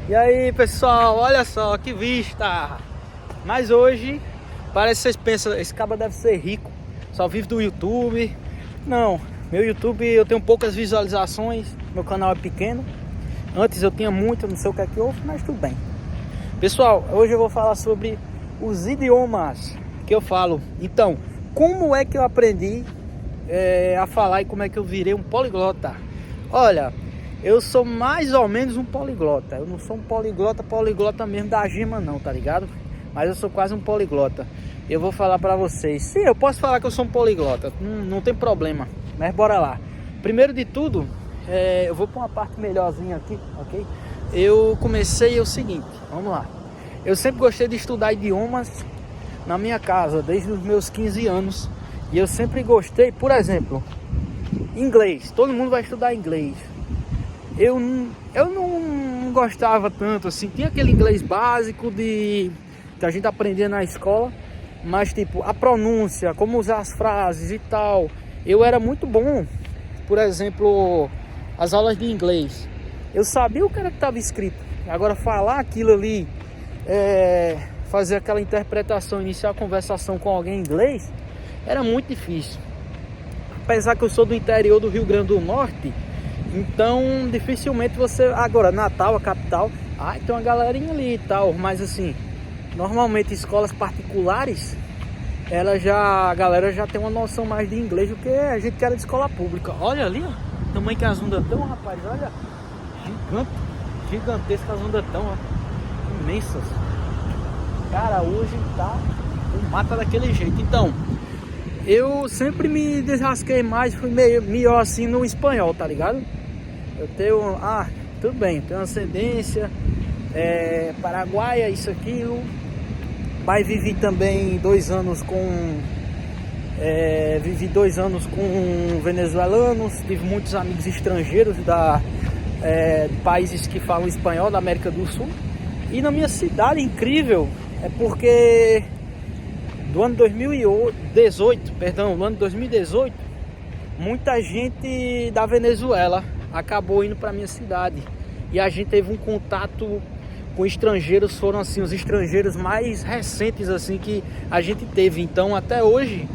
E aí pessoal, olha só que vista! Mas hoje parece que vocês pensam, esse cara deve ser rico, só vive do YouTube. Não, meu YouTube eu tenho poucas visualizações, meu canal é pequeno. Antes eu tinha muito, não sei o que é que houve, mas tudo bem. Pessoal, hoje eu vou falar sobre os idiomas que eu falo. Então, como é que eu aprendi a falar e como é que eu virei um poliglota? Olha, eu sou mais ou menos um poliglota. Eu não sou um poliglota mesmo da gema não, tá ligado? Mas eu sou quase um poliglota. Eu vou falar pra vocês. Sim, eu posso falar que eu sou um poliglota, não tem problema. Mas bora lá. Primeiro de tudo, eu vou pra uma parte melhorzinha aqui, ok? Eu comecei o seguinte, vamos lá. Eu sempre gostei de estudar idiomas na minha casa, desde os meus 15 anos. E eu sempre gostei, por exemplo, inglês. Todo mundo vai estudar inglês. Eu não gostava tanto, assim. Tinha aquele inglês básico que a gente aprendia na escola. Mas tipo, a pronúncia, como usar as frases e tal. Eu era muito bom. Por exemplo, as aulas de inglês. Eu sabia o que era que estava escrito. Agora falar aquilo ali, fazer aquela interpretação, iniciar a conversação com alguém em inglês, era muito difícil. Apesar que eu sou do interior do Rio Grande do Norte, então dificilmente você... Agora, Natal, a capital, tem uma galerinha ali e tal, mas assim, normalmente escolas particulares, a galera já tem uma noção mais de inglês do que a gente que era de escola pública. Olha ali, ó, o tamanho que as ondas estão, rapaz, olha, gigantescas as ondas estão, ó, imensas. Cara, hoje tá um mata daquele jeito. Então, eu sempre me desrasquei mais, fui melhor assim no espanhol, tá ligado? Eu tenho, tudo bem, tenho ascendência paraguaia, isso, aquilo. Mas vivi também 2 anos com venezuelanos, tive muitos amigos estrangeiros de países que falam espanhol, da América do Sul. E na minha cidade, incrível, é porque do ano 2018, muita gente da Venezuela acabou indo para minha cidade. E a gente teve um contato com estrangeiros, foram assim os estrangeiros mais recentes assim que a gente teve. Então até hoje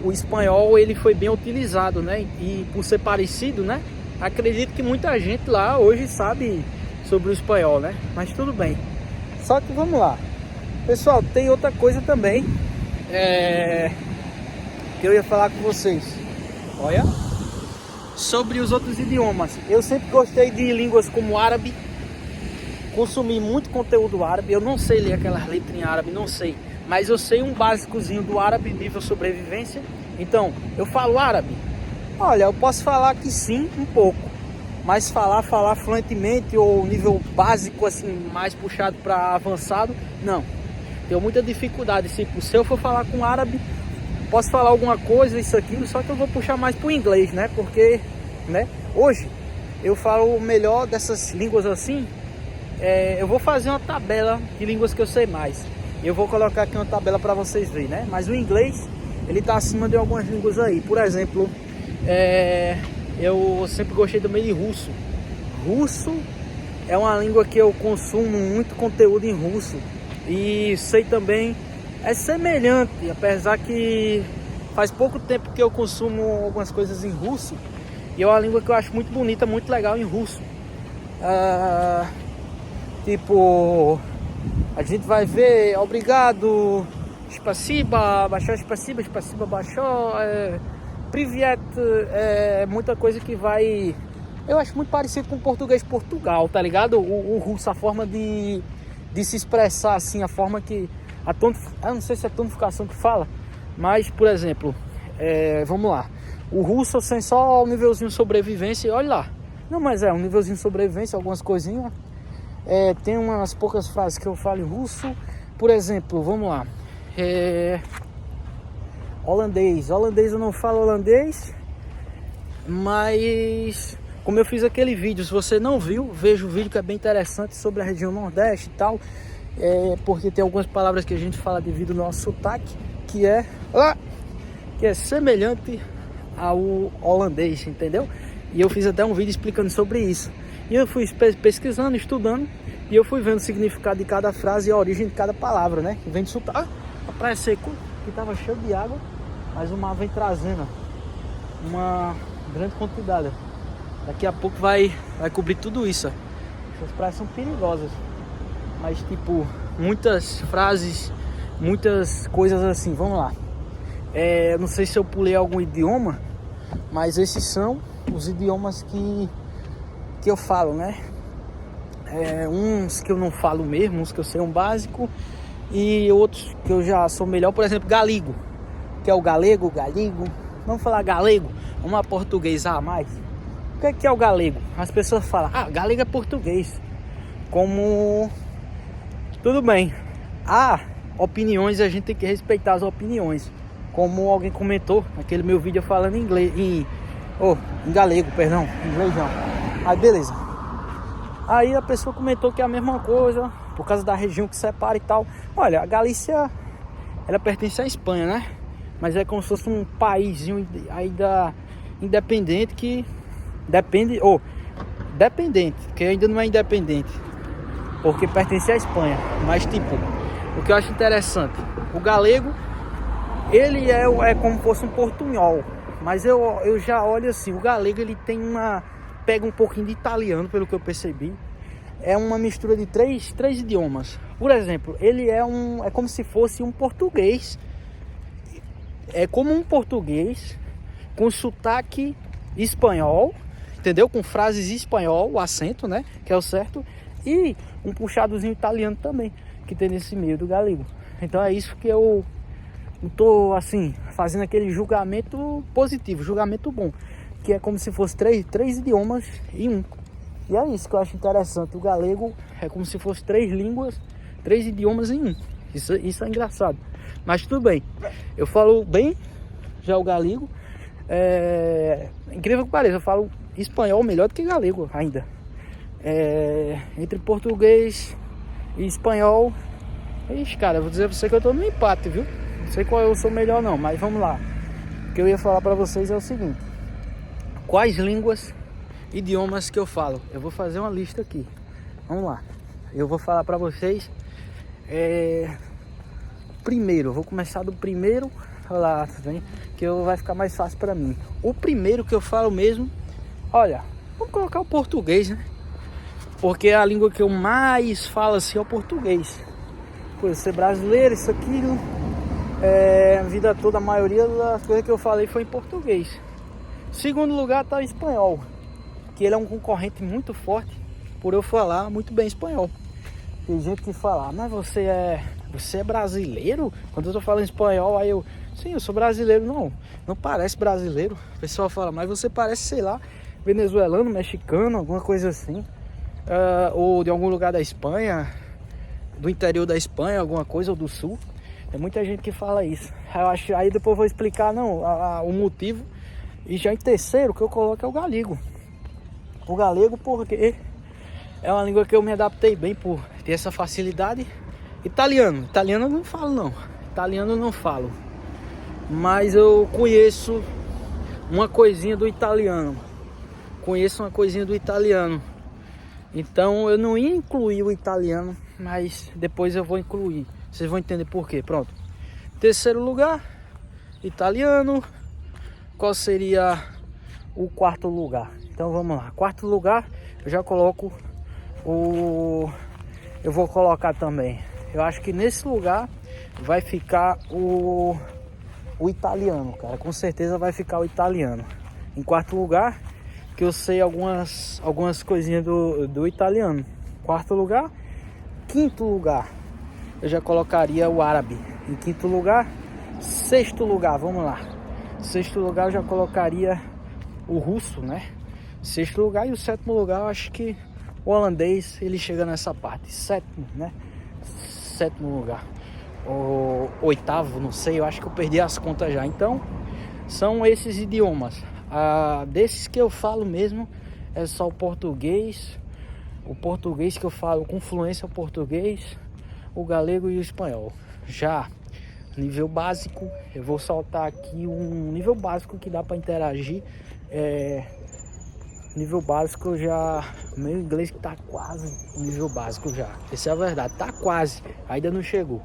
o espanhol ele foi bem utilizado, né? E por ser parecido, né? Acredito que muita gente lá hoje sabe sobre o espanhol, né? Mas tudo bem. Só que vamos lá, pessoal, tem outra coisa também que eu ia falar com vocês. Olha, sobre os outros idiomas. Eu sempre gostei de línguas como árabe. Consumi muito conteúdo árabe. Eu não sei ler aquelas letras em árabe, não sei. Mas eu sei um básicozinho do árabe, nível sobrevivência. Então, eu falo árabe. Olha, eu posso falar que sim, um pouco. Mas falar fluentemente ou nível básico, assim, mais puxado para avançado, não. Tenho muita dificuldade. Se eu for falar com árabe, posso falar alguma coisa, isso, aquilo, só que eu vou puxar mais pro inglês, né? Porque, né? Hoje, eu falo melhor dessas línguas assim. Eu vou fazer uma tabela de línguas que eu sei mais. Eu vou colocar aqui uma tabela para vocês verem, né? Mas o inglês, ele tá acima de algumas línguas aí. Por exemplo, eu sempre gostei também de russo. Russo é uma língua que eu consumo muito conteúdo em russo. E sei também, é semelhante, apesar que faz pouco tempo que eu consumo algumas coisas em russo. E é uma língua que eu acho muito bonita, muito legal em russo. Tipo, a gente vai ver obrigado, spasiba, baixou, spasiba, baixou, privet, muita coisa que vai... Eu acho muito parecido com o português Portugal, tá ligado? O russo, a forma de se expressar assim, a forma que... eu não sei se é tonificação que fala, mas, por exemplo, vamos lá. O russo tem só o nívelzinho de sobrevivência, olha lá. Não, mas um nívelzinho de sobrevivência, algumas coisinhas. Tem umas poucas frases que eu falo em russo. Por exemplo, vamos lá. Holandês eu não falo holandês, mas como eu fiz aquele vídeo, se você não viu, veja o vídeo que é bem interessante sobre a região Nordeste e tal, porque tem algumas palavras que a gente fala devido ao nosso sotaque, que é semelhante ao holandês, entendeu? E eu fiz até um vídeo explicando sobre isso. E eu fui pesquisando, estudando, e eu fui vendo o significado de cada frase e a origem de cada palavra, né? Que vem de sotaque. A praia secou, que estava cheio de água, mas o mar vem trazendo uma grande quantidade. Daqui a pouco vai cobrir tudo isso. Essas praias são perigosas, mas tipo, muitas frases, muitas coisas assim. Vamos lá. Não sei se eu pulei algum idioma, mas esses são os idiomas que eu falo, né? Uns que eu não falo mesmo, uns que eu sei um básico, e outros que eu já sou melhor. Por exemplo, galego, que é o galego. Vamos falar galego, vamos aportuguesar mais. O que é o galego? As pessoas falam, galego é português. Como tudo bem, há opiniões, a gente tem que respeitar as opiniões. Como alguém comentou naquele meu vídeo falando em inglês, em galego, perdão, em inglês não. Aí beleza. Aí a pessoa comentou que é a mesma coisa, por causa da região que separa e tal. Olha, a Galícia, ela pertence à Espanha, né? Mas é como se fosse um paísinho ainda independente que depende, dependente, que ainda não é independente, porque pertence à Espanha. Mas tipo, o que eu acho interessante, o galego, ele é como se fosse um portunhol. Mas eu já olho assim, o galego ele tem pega um pouquinho de italiano, pelo que eu percebi. É uma mistura de três idiomas. Por exemplo, ele é como se fosse um português. É como um português com sotaque espanhol, entendeu? Com frases em espanhol, o acento, né? Que é o certo. E um puxadozinho italiano também, que tem nesse meio do galego. Então é isso que eu tô assim, fazendo aquele julgamento positivo, julgamento bom, que é como se fosse três idiomas em um. E é isso que eu acho interessante. O galego é como se fosse 3 línguas, 3 idiomas em um. Isso é engraçado. Mas tudo bem. Eu falo bem já o galego. Incrível que pareça, eu falo espanhol melhor do que galego ainda. Entre português e espanhol. Ixi, cara, eu vou dizer pra você que eu tô no empate, viu? Não sei qual eu sou melhor não, mas vamos lá. O que eu ia falar pra vocês é o seguinte: quais línguas, idiomas que eu falo? Eu vou fazer uma lista aqui. Vamos lá. Eu vou falar pra vocês. Primeiro, eu vou começar do primeiro. Olha lá, que vai ficar mais fácil pra mim. O primeiro que eu falo mesmo, olha, vamos colocar o português, né? Porque a língua que eu mais falo assim é o português. Por ser brasileiro, isso aqui, a vida toda, a maioria das coisas que eu falei foi em português. Segundo lugar tá o espanhol, que ele é um concorrente muito forte por eu falar muito bem espanhol. Tem gente que fala, mas você é brasileiro? Quando eu tô falando espanhol, aí sim, eu sou brasileiro. Não parece brasileiro. O pessoal fala, mas você parece, sei lá, venezuelano, mexicano, alguma coisa assim. Ou de algum lugar da Espanha, do interior da Espanha, alguma coisa, ou do sul. Tem muita gente que fala isso. Aí depois eu vou explicar o motivo. E já em terceiro, o que eu coloco é o galego. O galego porque é uma língua que eu me adaptei bem por ter essa facilidade. Italiano eu não falo não. Italiano eu não falo. Mas eu conheço uma coisinha do italiano. Então eu não ia incluir o italiano, mas depois eu vou incluir. Vocês vão entender por quê. Pronto. Terceiro lugar, italiano. Qual seria o quarto lugar? Então vamos lá. Quarto lugar, eu já coloco eu vou colocar também. Eu acho que nesse lugar vai ficar o italiano, cara. Com certeza vai ficar o italiano. Em quarto lugar, que eu sei algumas coisinhas do italiano. Quarto lugar. Quinto lugar, eu já colocaria o árabe. Em quinto lugar. Sexto lugar, vamos lá. Sexto lugar eu já colocaria o russo, né? Sexto lugar. E o sétimo lugar eu acho que o holandês, ele chega nessa parte. Sétimo, né? Sétimo lugar. O oitavo, não sei, eu acho que eu perdi as contas já. Então, são esses idiomas. Desses que eu falo mesmo, é só o português. O português que eu falo com fluência, o português, o galego e o espanhol. Já nível básico, eu vou soltar aqui um nível básico que dá para interagir. nível básico eu já... Meu inglês tá quase no nível básico já. Essa é a verdade, tá quase, ainda não chegou.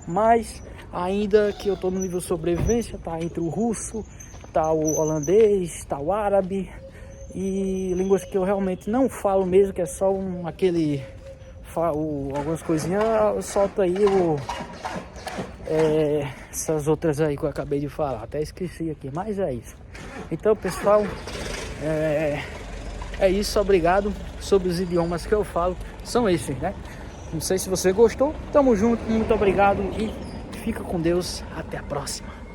Mas ainda que eu tô no nível sobrevivência, tá entre o russo, tá o holandês, tá o árabe e línguas que eu realmente não falo mesmo, que é só algumas coisinhas, eu solto aí essas outras aí que eu acabei de falar, até esqueci aqui, mas é isso. Então, pessoal, é isso, obrigado. Sobre os idiomas que eu falo, são esses, né? Não sei se você gostou, tamo junto, muito obrigado e fica com Deus, até a próxima.